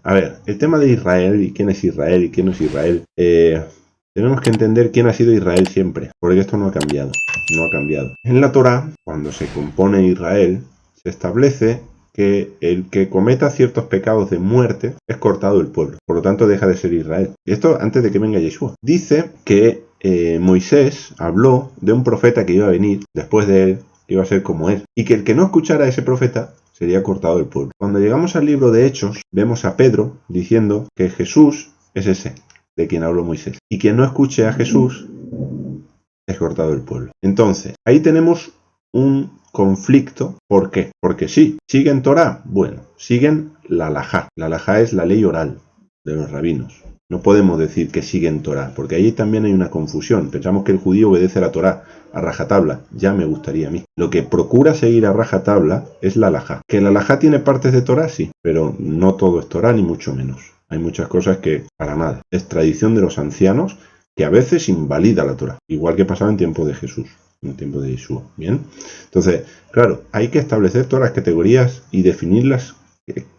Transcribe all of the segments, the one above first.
a ver, el tema de Israel y quién es Israel y quién no es Israel, tenemos que entender quién ha sido Israel siempre, porque esto no ha cambiado, no ha cambiado. En la Torá, cuando se compone Israel, se establece que el que cometa ciertos pecados de muerte es cortado del pueblo, por lo tanto deja de ser Israel. Esto antes de que venga Yeshua. Dice que Moisés habló de un profeta que iba a venir después de él, que iba a ser como él, y que el que no escuchara a ese profeta sería cortado del pueblo. Cuando llegamos al libro de Hechos, vemos a Pedro diciendo que Jesús es ese de quien habló Moisés, y quien no escuche a Jesús es cortado del pueblo. Entonces, ahí tenemos un conflicto. ¿Por qué? Porque sí, ¿siguen Torá? Bueno, siguen la halajá. La halajá es la ley oral de los rabinos. No podemos decir que siguen Torá, porque ahí también hay una confusión. Pensamos que el judío obedece a la Torá, a rajatabla. Ya me gustaría a mí. Lo que procura seguir a rajatabla es la halajá. ¿Que la halajá tiene partes de Torá? Sí, pero no todo es Torá, ni mucho menos. Hay muchas cosas que, para nada. Es tradición de los ancianos que a veces invalida la Torá, igual que pasaba en tiempo de Jesús, en tiempo de Yeshua. ¿Bien? Entonces, claro, hay que establecer todas las categorías y definirlas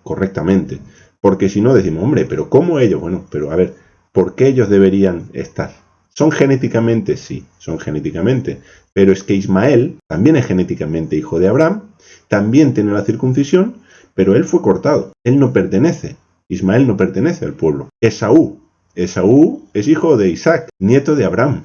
correctamente. Porque si no decimos, hombre, pero ¿cómo ellos? Bueno, pero a ver, ¿por qué ellos deberían estar? ¿Son genéticamente? Sí, son genéticamente. Pero es que Ismael también es genéticamente hijo de Abraham, también tiene la circuncisión, pero él fue cortado. Él no pertenece. Ismael no pertenece al pueblo. Esaú es hijo de Isaac, nieto de Abraham.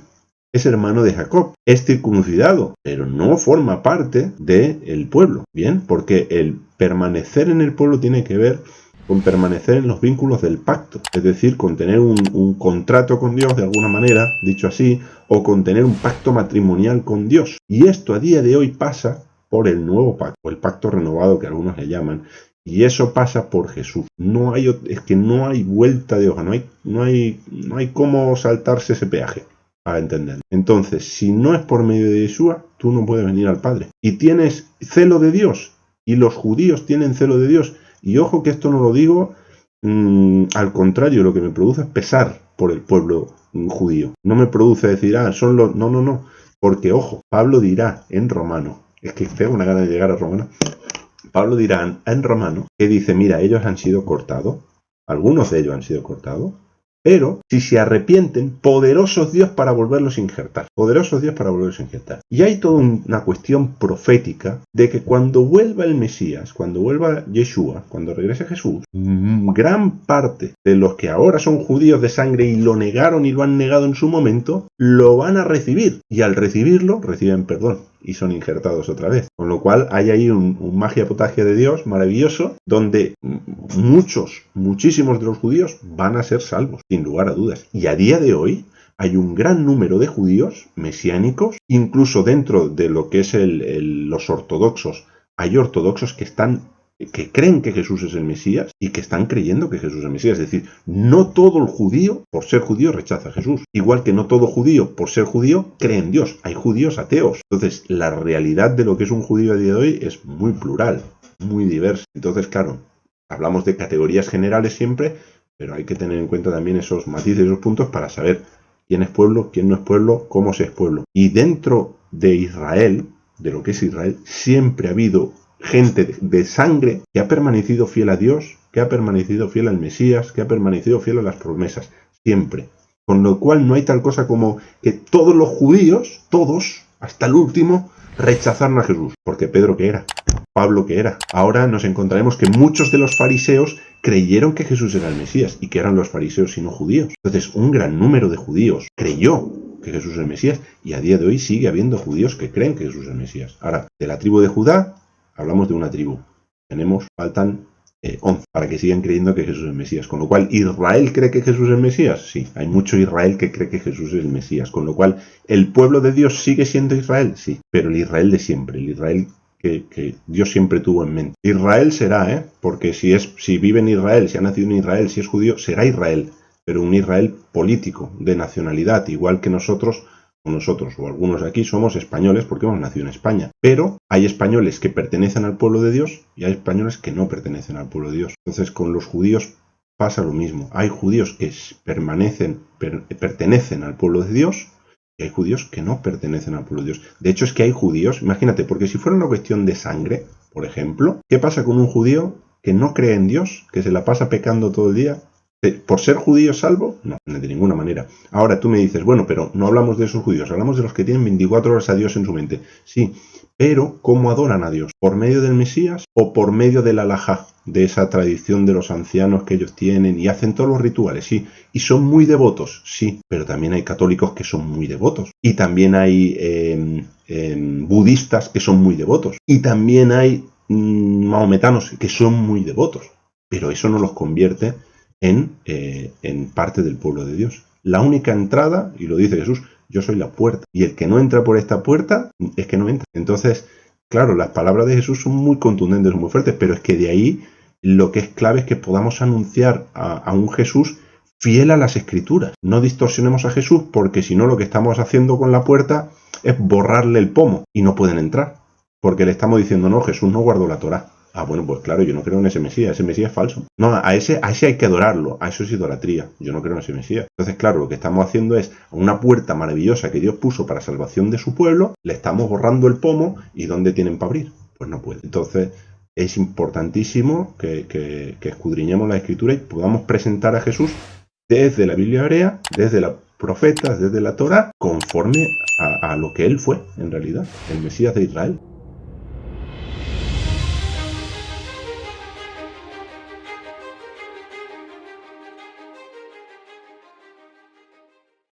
Es hermano de Jacob. Es circuncidado, pero no forma parte del pueblo. Bien, porque el permanecer en el pueblo tiene que ver con permanecer en los vínculos del pacto, es decir, con tener un contrato con Dios de alguna manera, dicho así, o con tener un pacto matrimonial con Dios. Y esto a día de hoy pasa por el nuevo pacto, o el pacto renovado que algunos le llaman, y eso pasa por Jesús. Es que no hay vuelta de hoja, no hay cómo saltarse ese peaje para entender. Entonces, si no es por medio de Yeshua, tú no puedes venir al Padre. Y tienes celo de Dios, y los judíos tienen celo de Dios. Y ojo que esto no lo digo, al contrario, lo que me produce es pesar por el pueblo judío. No me produce decir, son los... No. Porque, ojo, Pablo dirá en Romano, es que tengo una gana de llegar a Romano. Pablo dirá en Romano que dice, mira, ellos han sido cortados, algunos de ellos han sido cortados, pero si se arrepienten, poderosos Dios para volverlos a injertar. Poderosos Dios para volverlos a injertar. Y hay toda una cuestión profética de que cuando vuelva el Mesías, cuando vuelva Yeshua, cuando regrese Jesús, gran parte de los que ahora son judíos de sangre y lo negaron y lo han negado en su momento, lo van a recibir. Y al recibirlo, reciben perdón y son injertados otra vez. Con lo cual hay ahí un magia potagia de Dios maravilloso, donde muchísimos de los judíos van a ser salvos, sin lugar a dudas. Y a día de hoy hay un gran número de judíos mesiánicos, incluso dentro de lo que es los ortodoxos, hay ortodoxos que creen que Jesús es el Mesías y que están creyendo que Jesús es el Mesías. Es decir, no todo el judío, por ser judío, rechaza a Jesús. Igual que no todo judío, por ser judío, cree en Dios. Hay judíos ateos. Entonces, la realidad de lo que es un judío a día de hoy es muy plural, muy diversa. Entonces, claro, hablamos de categorías generales siempre, pero hay que tener en cuenta también esos matices, esos puntos para saber quién es pueblo, quién no es pueblo, cómo se es pueblo. Y dentro de Israel, de lo que es Israel, siempre ha habido gente de sangre que ha permanecido fiel a Dios, que ha permanecido fiel al Mesías, que ha permanecido fiel a las promesas, siempre. Con lo cual no hay tal cosa como que todos los judíos, todos, hasta el último, rechazaron a Jesús. Porque Pedro, ¿qué era? Pablo, ¿qué era? Ahora nos encontraremos que muchos de los fariseos creyeron que Jesús era el Mesías y que eran los fariseos y no judíos. Entonces, un gran número de judíos creyó que Jesús es el Mesías y a día de hoy sigue habiendo judíos que creen que Jesús es el Mesías. Ahora, de la tribu de Judá, hablamos de una tribu. Faltan 11 para que sigan creyendo que Jesús es el Mesías. Con lo cual, ¿Israel cree que Jesús es el Mesías? Sí, hay mucho Israel que cree que Jesús es el Mesías. Con lo cual, ¿el pueblo de Dios sigue siendo Israel? Sí, pero el Israel de siempre, el Israel que Dios siempre tuvo en mente. Israel será, porque si vive en Israel, si ha nacido en Israel, si es judío, será Israel, pero un Israel político, de nacionalidad, igual que nosotros o algunos aquí somos españoles porque hemos nacido en España, pero hay españoles que pertenecen al pueblo de Dios y hay españoles que no pertenecen al pueblo de Dios. Entonces con los judíos pasa lo mismo. Hay judíos que pertenecen al pueblo de Dios y hay judíos que no pertenecen al pueblo de Dios. De hecho es que hay judíos, imagínate, porque si fuera una cuestión de sangre, por ejemplo, ¿qué pasa con un judío que no cree en Dios, que se la pasa pecando todo el día, ¿por ser judío salvo? No, de ninguna manera. Ahora tú me dices, bueno, pero no hablamos de esos judíos, hablamos de los que tienen 24 horas a Dios en su mente. Sí, pero ¿cómo adoran a Dios? ¿Por medio del Mesías o por medio del alajá, de esa tradición de los ancianos que ellos tienen y hacen todos los rituales? Sí, y son muy devotos, sí, pero también hay católicos que son muy devotos y también hay budistas que son muy devotos y también hay mahometanos que son muy devotos, pero eso no los convierte en parte del pueblo de Dios. La única entrada, y lo dice Jesús, yo soy la puerta, y el que no entra por esta puerta es que no entra. Entonces, claro, las palabras de Jesús son muy contundentes, muy fuertes, pero es que de ahí lo que es clave es que podamos anunciar a un Jesús fiel a las Escrituras. No distorsionemos a Jesús, porque si no lo que estamos haciendo con la puerta es borrarle el pomo y no pueden entrar, porque le estamos diciendo, no, Jesús no guardó la Torá. Ah, bueno, pues claro, yo no creo en ese Mesías es falso. No, a ese hay que adorarlo, a eso es idolatría. Yo no creo en ese Mesías. Entonces, claro, lo que estamos haciendo es a una puerta maravillosa que Dios puso para salvación de su pueblo, le estamos borrando el pomo, ¿y dónde tienen para abrir? Pues no puede. Entonces, es importantísimo que escudriñemos la Escritura y podamos presentar a Jesús desde la Biblia hebrea, desde los profetas, desde la Torá, conforme a lo que él fue, en realidad, el Mesías de Israel.